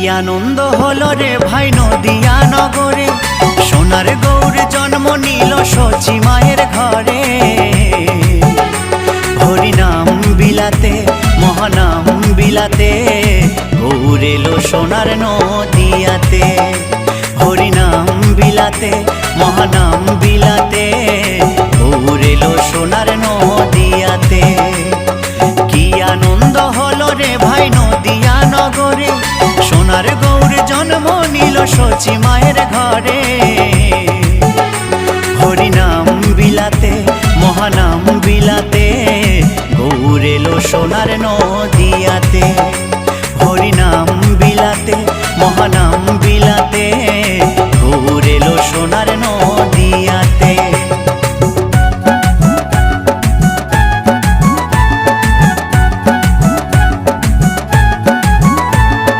আনন্দ হলো রে ভাই নদিয়া নগরে, সোনার গৌর জন্ম নিল সচি মায়ের ঘরে। হরিনাম বিলাতে মহানাম বিলাতে, গৌর এলো সোনার নদিয়াতে। হরিনাম বিলাতে মহানাম বিলাতে, গৌর এলো সোনার নদিয়াতে। কি আনন্দ হলো রে ভাই নদিয়া নগরে, সোনার গৌর জন্ম নিল সচি মায়ের ঘরে। হরিনাম বিলাতে মহানাম বিলাতে, গৌর এলো সোনার নদিয়াতে। হরিনাম বিলাতে মহানাম বিলাতে, গৌর এলো সোনার নদিয়াতে।